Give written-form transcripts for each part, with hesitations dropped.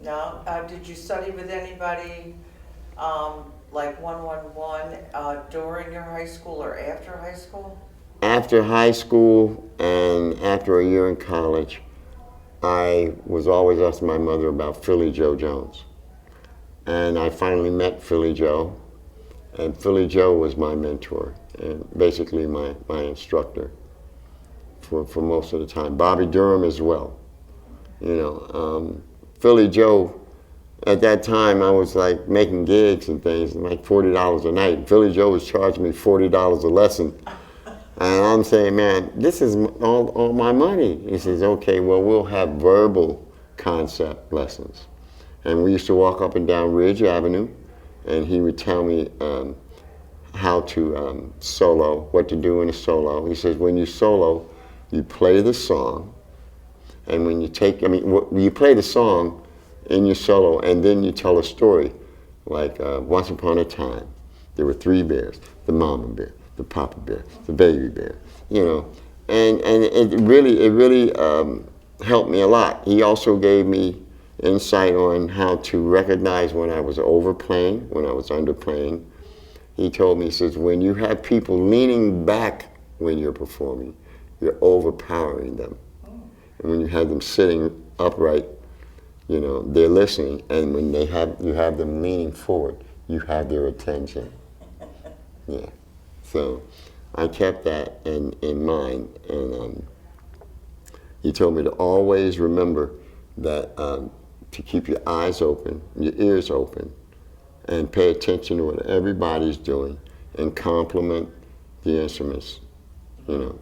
No? Did you study with anybody like 111 during your high school or after high school? After high school and after a year in college, I was always asking my mother about Philly Joe Jones. And I finally met Philly Joe, and Philly Joe was my mentor and basically my instructor for most of the time. Bobby Durham as well. You know, Philly Joe, at that time I was like making gigs and things, like $40 a night. Philly Joe was charging me $40 a lesson. And I'm saying, man, this is all my money. He says, okay, well, we'll have verbal concept lessons. And we used to walk up and down Ridge Avenue, and he would tell me how to solo, what to do in a solo. He says, when you solo, you play the song, and when you you play the song in your solo, and then you tell a story. Like, once upon a time, there were 3 bears, the mama bear, the papa bear, the baby bear, you know. And it really helped me a lot. He also gave me insight on how to recognize when I was overplaying, when I was underplaying. He told me, he says, when you have people leaning back when you're performing, you're overpowering them. And when you have them sitting upright, you know, they're listening. And when you have them leaning forward, you have their attention. Yeah. So I kept that in mind. And he told me to always remember that to keep your eyes open, your ears open, and pay attention to what everybody's doing and compliment the instruments, you know.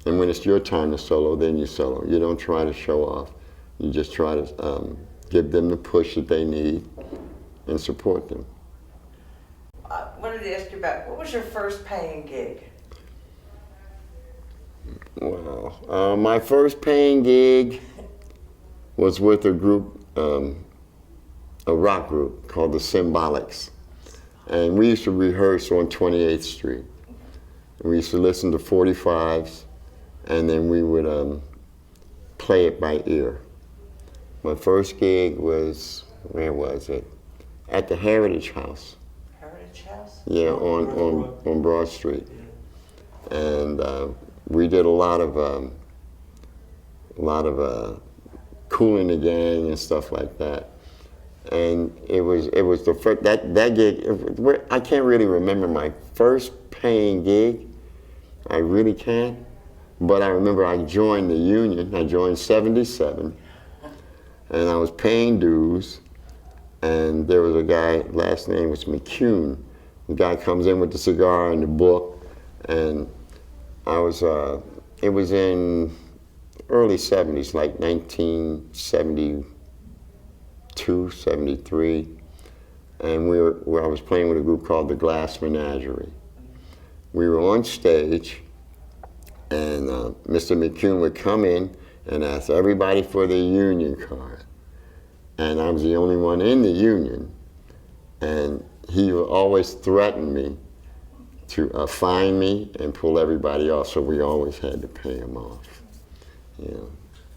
And when it's your time to solo, then you solo. You don't try to show off. You just try to give them the push that they need and support them. I wanted to ask you about, what was your first paying gig? Wow. My first paying gig was with a group, a rock group called the Symbolics. And we used to rehearse on 28th Street. We used to listen to 45s, and then we would play it by ear. My first gig was, where was it? At the Heritage House. Heritage House? Yeah, on Broad Street. And we did a lot of Cooling the Gang and stuff like that. And it was the first, that gig, I can't really remember my first paying gig. I really can't. But I remember I joined the union. I joined 77. And I was paying dues. And there was a guy, last name was McCune. The guy comes in with the cigar and the book. And I was, it was in early 70s, like 1972, 73. And I was playing with a group called the Glass Menagerie. We were on stage, and Mr. McCune would come in and ask everybody for their union card. And I was the only one in the union. And he would always threaten me to fine me and pull everybody off, so we always had to pay him off. You know.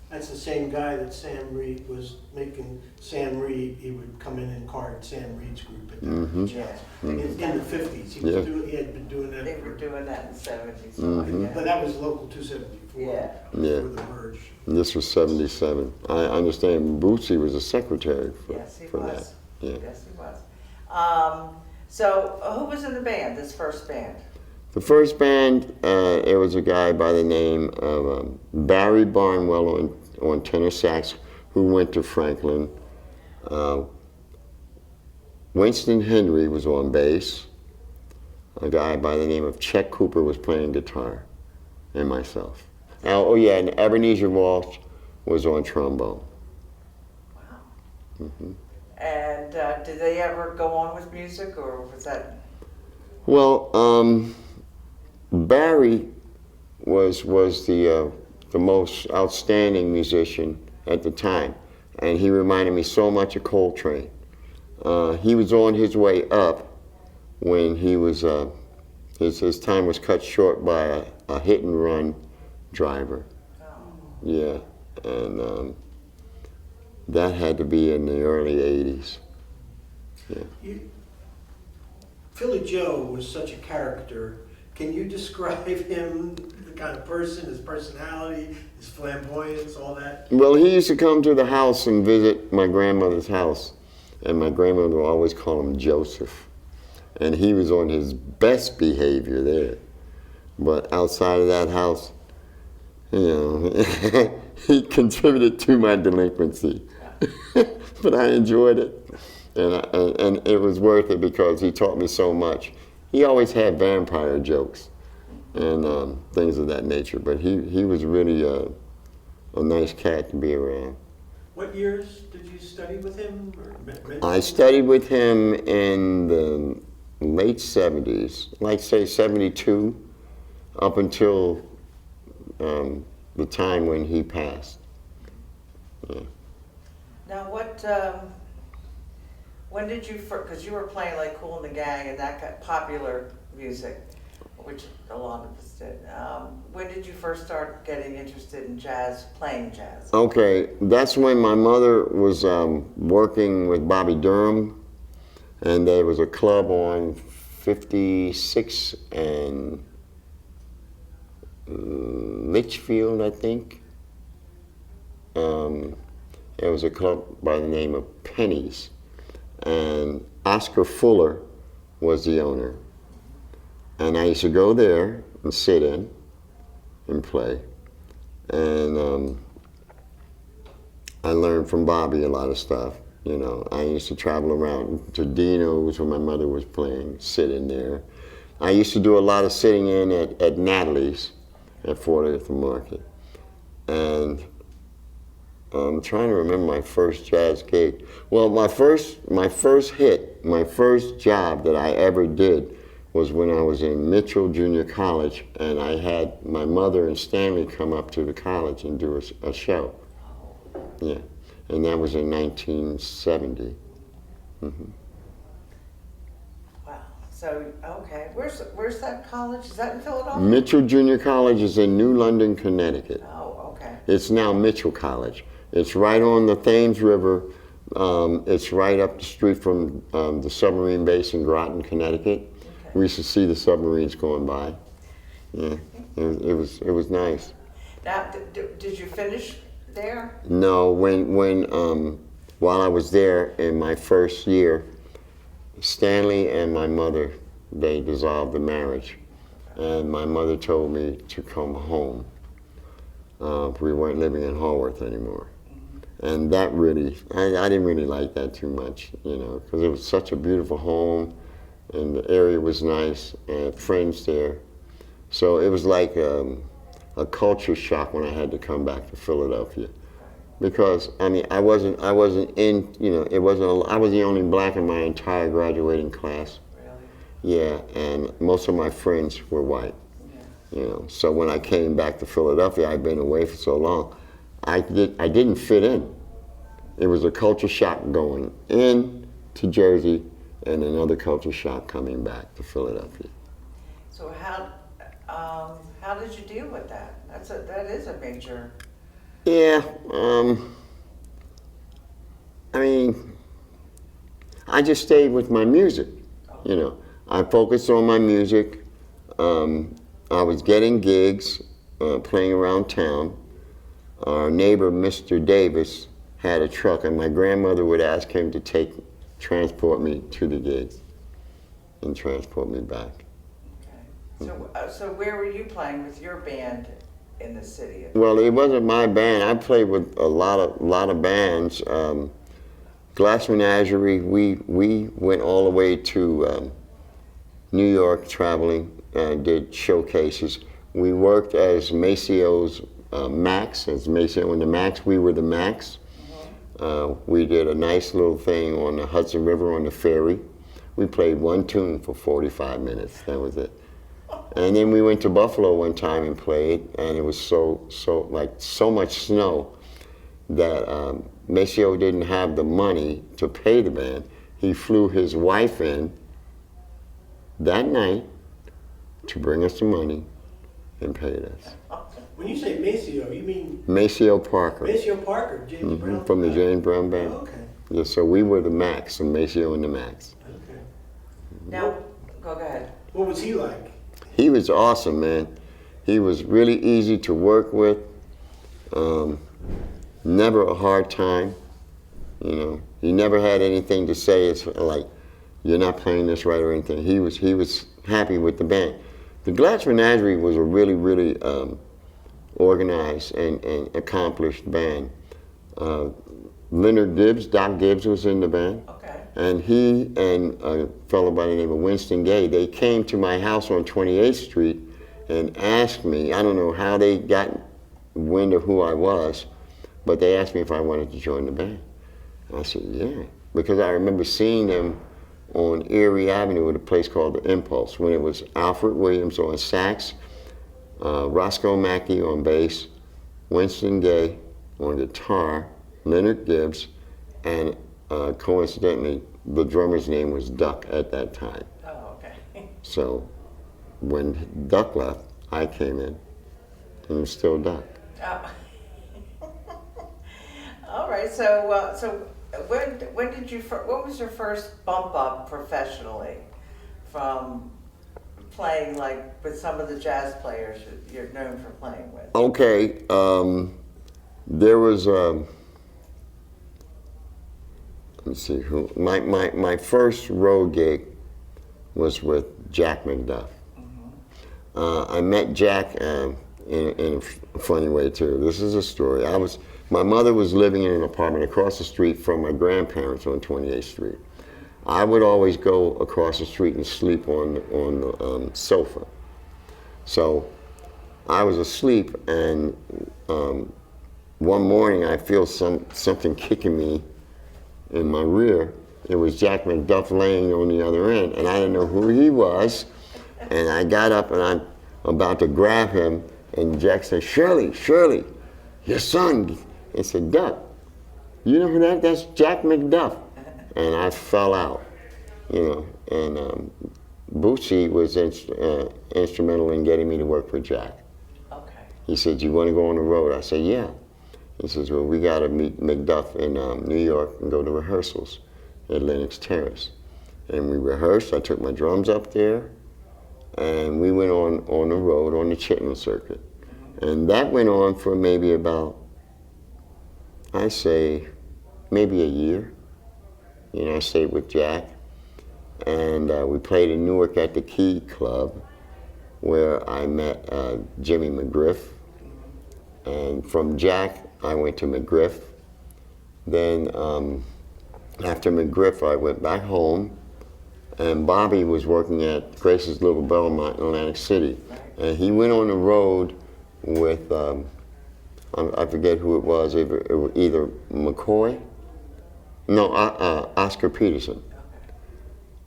That's the same guy that Sam Reed was making. Sam Reed, he would come in and card Sam Reed's group at the jazz. In the 50s. He had been doing that. They were doing that in the 70s. Mm-hmm. But that was Local 274. Yeah. Before the merge. And this was 77. I understand Bootsy was a secretary for, Yes, he for was. that. Yeah. Yes, he was. So who was in the band, this first band? The first band, it was a guy by the name of Barry Barnwell on tenor sax, who went to Franklin. Winston Henry was on bass. A guy by the name of Chet Cooper was playing guitar, and myself. And Ebenezer Walsh was on trombone. Wow. Mm-hmm. And did they ever go on with music, or was that? Well, Barry was the most outstanding musician at the time, and he reminded me so much of Coltrane. He was on his way up when he was his time was cut short by a hit and run driver. Oh. Yeah, and That had to be in the early 80s. Yeah. Philly Joe was such a character. Can you describe him, the kind of person, his personality, his flamboyance, all that? Well, he used to come to the house and visit my grandmother's house, and my grandmother would always call him Joseph. And he was on his best behavior there. But outside of that house, you know, he contributed to my delinquency. But I enjoyed it, and it was worth it because he taught me so much. He always had vampire jokes and things of that nature, but he was really a nice cat to be around. What years did you study with him? I studied with him in the late 70s, like say 72, up until the time when he passed. Yeah. Now when did you first, because you were playing like Kool and the Gang and that got popular music, which a lot of us did. When did you first start getting interested in jazz, playing jazz? Okay, that's when my mother was working with Bobby Durham, and there was a club on 56 and Litchfield, I think. There was a club by the name of Penny's, and Oscar Fuller was the owner. And I used to go there and sit in and play. And I learned from Bobby a lot of stuff. You know, I used to travel around to Dino's where my mother was playing, sit in there. I used to do a lot of sitting in at Natalie's at 40th Market. And I'm trying to remember my first jazz gig. Well, my first hit, my first job that I ever did was when I was in Mitchell Junior College, and I had my mother and Stanley come up to the college and do a show. Yeah, and that was in 1970. Mm-hmm. Wow. So okay, where's that college? Is that in Philadelphia? Mitchell Junior College is in New London, Connecticut. Oh, okay. It's now Mitchell College. It's right on the Thames River. It's right up the street from the submarine base in Groton, Connecticut. Okay. We used to see the submarines going by. Yeah, it was nice. Now, did you finish there? No, while I was there in my first year, Stanley and my mother, they dissolved the marriage, and my mother told me to come home. We weren't living in Haworth anymore. And that really, I didn't really like that too much, you know, because it was such a beautiful home, and the area was nice, and I had friends there. So it was like a culture shock when I had to come back to Philadelphia. Because, I mean, I wasn't in, you know, I was the only black in my entire graduating class. Really? Yeah, and most of my friends were white. Yeah. You know, so when I came back to Philadelphia, I'd been away for so long, I didn't fit in. It was a culture shock going in to Jersey and another culture shock coming back to Philadelphia. So how did you deal with that? That is a major. Yeah, I mean, I just stayed with my music, you know. I focused on my music. I was getting gigs, playing around town. Our neighbor, Mr. Davis, had a truck, and my grandmother would ask him to transport me to the gigs and transport me back. Okay. So where were you playing with your band in the city? Well, it wasn't my band. I played with a lot of bands. Glass Menagerie. We went all the way to New York, traveling, did showcases. We worked as Maceo's Max, as Maceo and the Max. We were the Max. We did a nice little thing on the Hudson River on the ferry. We played one tune for 45 minutes. That was it. And then we went to Buffalo one time and played, and it was so much snow that Maceo didn't have the money to pay the band. He flew his wife in that night to bring us the money and paid us. When you say Maceo, you mean Maceo Parker. Maceo Parker, James Brown? From the James Brown Band. Oh, okay. Yeah, so we were the Max, and Maceo and the Max. Okay. Now, go ahead. What was he like? He was awesome, man. He was really easy to work with. Never a hard time. You know, he never had anything to say. It's like, you're not playing this right or anything. He was happy with the band. The Gladys Menagerie was a really, really organized and accomplished band. Leonard Gibbs, Doc Gibbs was in the band. Okay. And he and a fellow by the name of Winston Gay, they came to my house on 28th Street and asked me, I don't know how they got wind of who I was, but they asked me if I wanted to join the band. I said, yeah, because I remember seeing them on Erie Avenue at a place called the Impulse, when it was Alfred Williams on sax, Roscoe Mackey on bass, Winston Gay on guitar, Leonard Gibbs, and coincidentally, the drummer's name was Duck at that time. Oh, okay. So when Duck left, I came in, and it was still Duck. Oh. All right. So when did you? What was your first bump up professionally from playing like with some of the jazz players you're known for playing with? Okay, there was. Let me see who. My first road gig was with Jack McDuff. I met Jack in a funny way too. This is a story. My mother was living in an apartment across the street from my grandparents on 28th Street. I would always go across the street and sleep on the sofa. So I was asleep, and one morning I feel something kicking me in my rear. It was Jack McDuff laying on the other end, and I didn't know who he was. And I got up and I'm about to grab him, and Jack said, Shirley, your son. I said, Duck, you know who that's Jack McDuff. And I fell out, you know, and Bootsy was instrumental in getting me to work for Jack. Okay. He said, you want to go on the road? I said, yeah. He says, well, we got to meet McDuff in New York and go to rehearsals at Lenox Terrace. And we rehearsed. I took my drums up there, and we went on the road on the Chitlin circuit. And that went on for maybe about, I say, maybe a year. You know, I stayed with Jack, and we played in Newark at the Key Club, where I met Jimmy McGriff. And from Jack, I went to McGriff. Then after McGriff, I went back home, and Bobby was working at Grace's Little Belmont in Atlantic City. And he went on the road with, I forget who it was either McCoy, no, Oscar Peterson.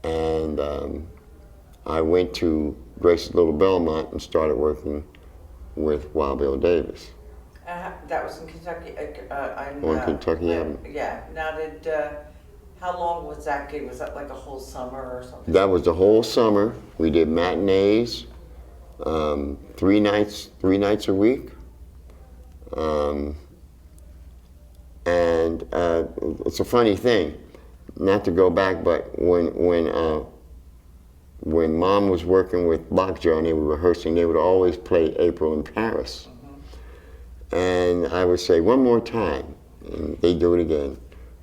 And I went to Grace's Little Belmont and started working with Wild Bill Davis. That was in Kentucky. On Kentucky Avenue. Yeah. Now how long was that gig? Was that like a whole summer or something? That was the whole summer. We did matinees, 3 nights a week. And it's a funny thing, not to go back, but when Mom was working with Lockjaw and they were rehearsing, they would always play April in Paris. And I would say, one more time, and they'd do it again.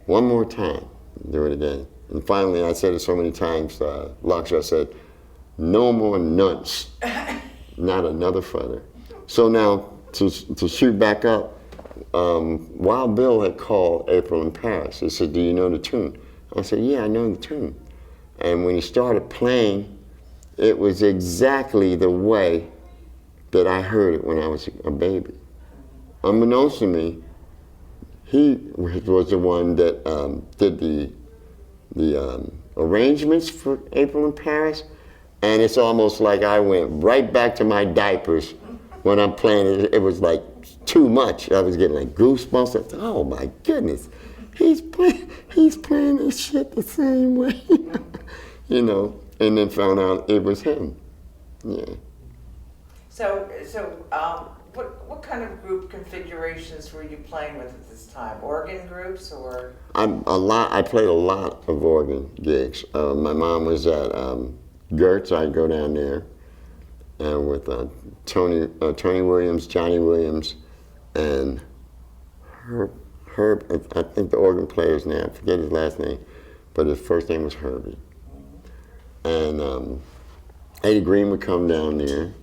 One more time, do it again. And finally, I said it so many times, Lockjaw said, no more nunts, not another feather. So now, to shoot back up, Wild Bill had called April in Paris. He said, do you know the tune? I said, yeah, I know the tune. And when he started playing, it was exactly the way that I heard it when I was a baby. Unbeknownst to me, he was the one that did the arrangements for April in Paris, and it's almost like I went right back to my diapers when I'm playing it. It was like too much. I was getting like goosebumps. I thought, oh my goodness, he's playing this shit the same way, you know. And then found out it was him. Yeah. So what kind of group configurations were you playing with at this time? Organ groups or? I played a lot of organ gigs. My mom was at Gertz. I'd go down there, and with Tony Williams, Johnny Williams, and Herb. I think the organ player's name. I forget his last name, but his first name was Herbie. And Eddie Green would come down there.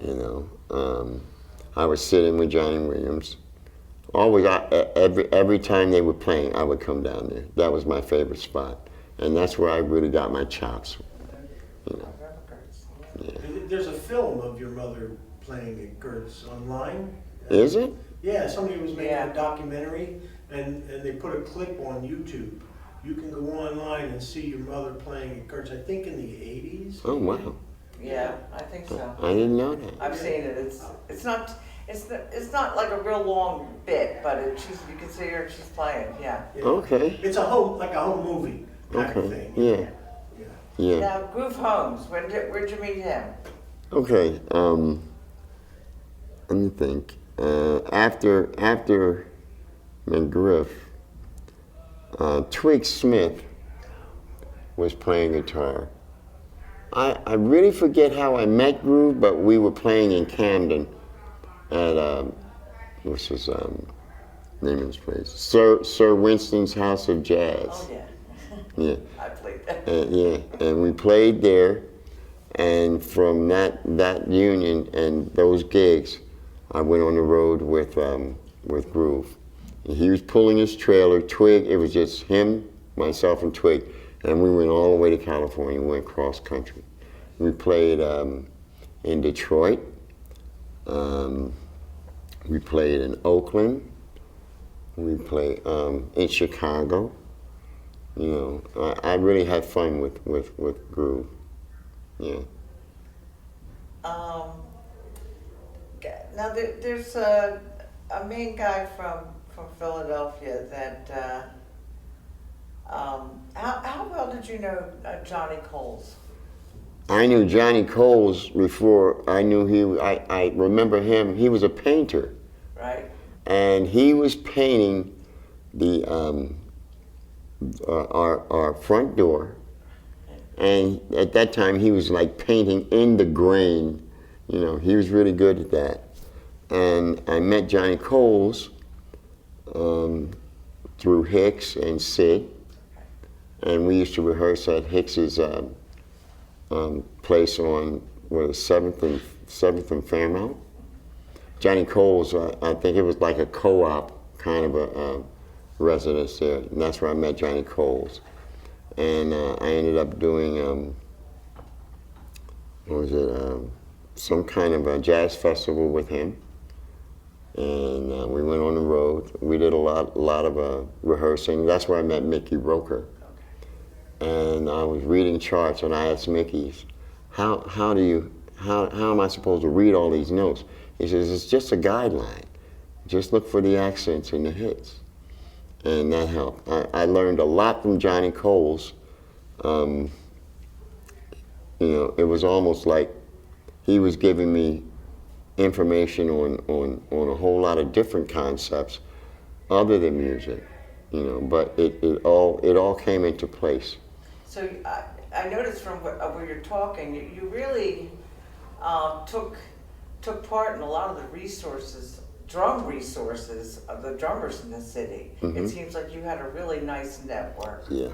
You know, I would sit in with Johnny Williams. Always, every time they were playing, I would come down there. That was my favorite spot, and that's where I really got my chops. You know. Yeah. There's a film of your mother playing at Gertz online. Is it? Yeah, somebody was making a documentary, and they put a clip on YouTube. You can go online and see your mother playing at Gertz, I think in the 80s. Oh, wow. Yeah, I think so. I didn't know that. I've seen it. It's not like a real long bit, but you can see her. She's playing. Yeah. Okay. It's like a home movie kind of thing. Yeah. Yeah. Now, Groove Holmes. Where'd you meet him? Okay. Let me think. After McGriff, Twig Smith was playing guitar. I really forget how I met Groove, but we were playing in Camden at what's his name of his place? Sir Winston's House of Jazz. Oh yeah. Yeah. I played that. And we played there, and from that union and those gigs, I went on the road with Groove. And he was pulling his trailer. Twig, it was just him, myself, and Twig. And we went all the way to California. We went cross country. We played in Detroit. We played in Oakland. We played in Chicago. You know, I really had fun with Groove. Yeah. Now there's a main guy from Philadelphia that. How well did you know Johnny Coles? I knew Johnny Coles before I knew I remember him. He was a painter. Right. And he was painting the our front door. And at that time, he was like painting in the grain. You know, he was really good at that. And I met Johnny Coles through Hicks and Sid. And we used to rehearse at Hicks's place on 7th and Fairmount. Johnny Coles, I think it was like a co-op kind of a residence there, and that's where I met Johnny Coles. And I ended up doing, some kind of a jazz festival with him. And we went on the road. We did a lot of rehearsing. That's where I met Mickey Roker. And I was reading charts, and I asked Mickey, how am I supposed to read all these notes? He says, it's just a guideline. Just look for the accents and the hits. And that helped. I learned a lot from Johnny Coles. You know, it was almost like he was giving me information on a whole lot of different concepts other than music, you know, but it all came into place. So I noticed from where you're talking, you really took part in a lot of the drum resources of the drummers in the city. Mm-hmm. It seems like you had a really nice network. Yeah.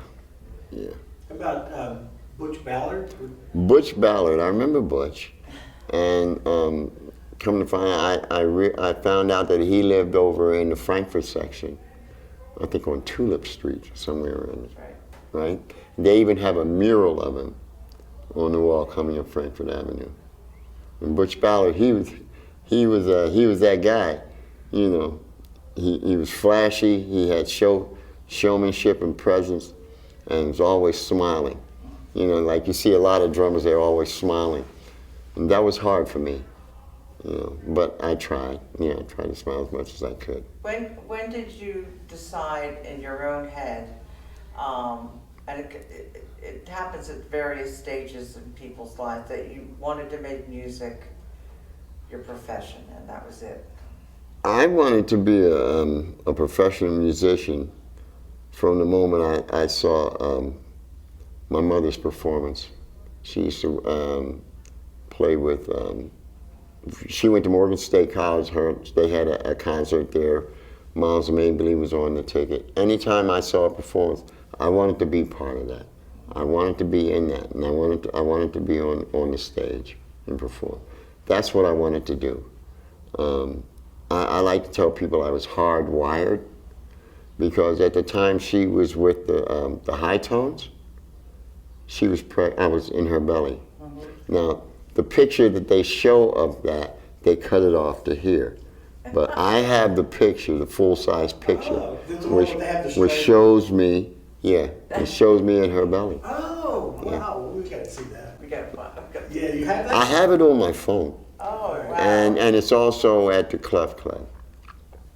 How about Butch Ballard? Butch Ballard, I remember Butch, and come to find out, I found out that he lived over in the Frankfurt section, I think on Tulip Street, somewhere around there. Right? They even have a mural of him on the wall coming up Frankfurt Avenue. And Butch Ballard, he was that guy, you know. He was flashy. He had showmanship and presence, and was always smiling. You know, like you see a lot of drummers, they're always smiling, and that was hard for me. You know, but I tried. Yeah, I tried to smile as much as I could. When did you decide in your own head? And it happens at various stages in people's lives that you wanted to make music your profession, and that was it? I wanted to be a professional musician from the moment I saw my mother's performance. She used to play with, she went to Morgan State College. They had a concert there. Miles Mabley was on the ticket. Anytime I saw a performance, I wanted to be part of that. I wanted to be in that, and I wanted to be on the stage and perform. That's what I wanted to do. I like to tell people I was hardwired, because at the time she was with the high tones, I was in her belly. Mm-hmm. Now, the picture that they show of that, they cut it off to here. But I have the picture, the full-size picture, which shows me, it shows me in her belly. Oh, wow, we gotta see that. We got Yeah, you have that? I have it on my phone. Oh, wow. And it's also at the Clef Club.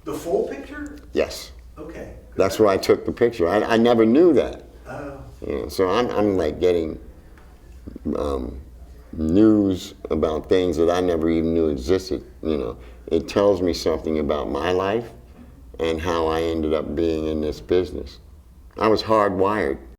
The full picture? Yes. Okay. That's where I took the picture. I never knew that. Oh. Yeah, so I'm like getting news about things that I never even knew existed. You know, it tells me something about my life and how I ended up being in this business. I was hardwired.